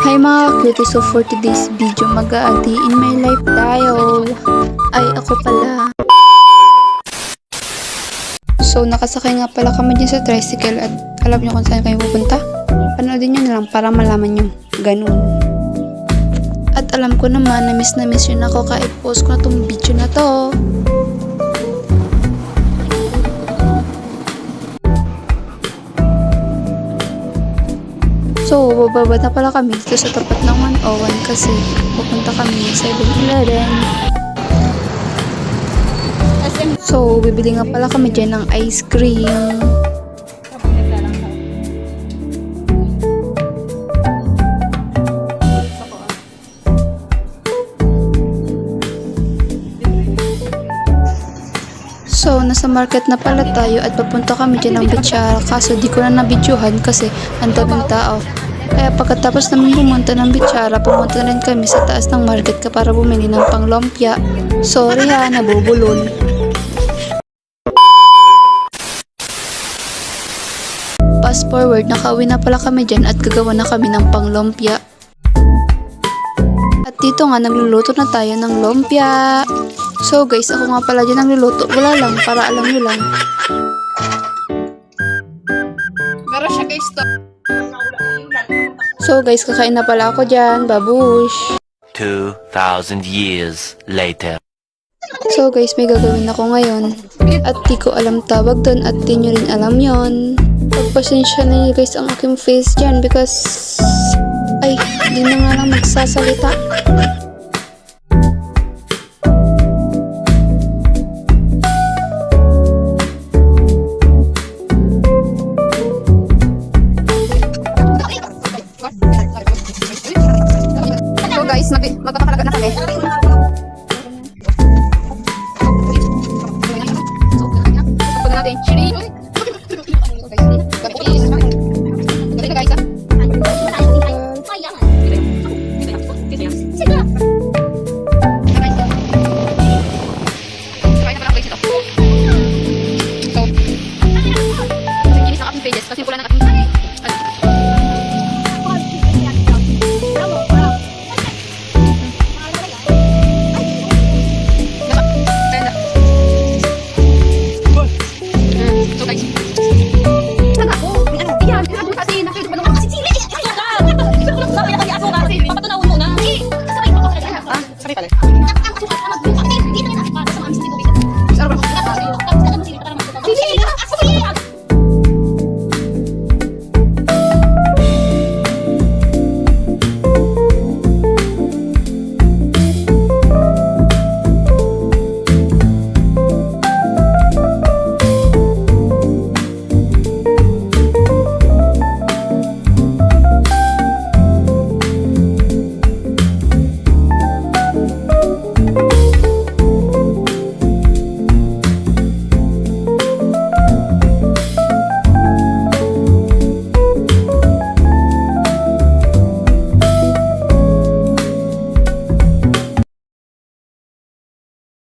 Hi mga cutie, so for today's video mag-a-ati in my life tayo. Ay, ako pala. So nakasakay nga pala kami dyan sa tricycle at alam nyo kung saan kayo pupunta? Panoodin nyo na lang para malaman nyo. Ganun. At alam ko naman na miss yun ako kaya i-post ko na tong video na to. So, bababa na pala kami dito sa tapat ng 101 kasi pupunta kami ng 7-Eleven. So, bibili nga pala kami dyan ng ice cream. So, nasa market na pala tayo at papunta kami dyan ng Bichara kaso di ko na nabidyohan kasi ang daming tao. Kaya pagkatapos namin pumunta ng Bichara, pumunta rin kami sa taas ng market ka para bumili ng panglumpia. Sorry ha, nabubulol. Fast forward, nakauwi na pala kami dyan at gagawa na kami ng panglumpia. At dito nga, nagluluto na tayo ng lumpia. So guys, ako nga pala dyan nagluluto. Wala lang, para alam nyo lang. Meron siya guys to. So guys, kakain na pala ako dyan. Babush! 2,000 years later. So guys, may gagawin ako ngayon. At di ko alam tawag doon at di nyo rin alam yon. Pagpasensya na nyo guys ang aking face dyan because... Ay, di na nga lang magsasalita. So guys, magpapakalaga na kami. Pagod natin. Chili. Dito guys. Kasi pula ng ating so guys. Sana ako, ano, yan, kasi nakita ba naman kasi sili. Sabi na kami aso kasi papatunawin mo na. Sabay pala.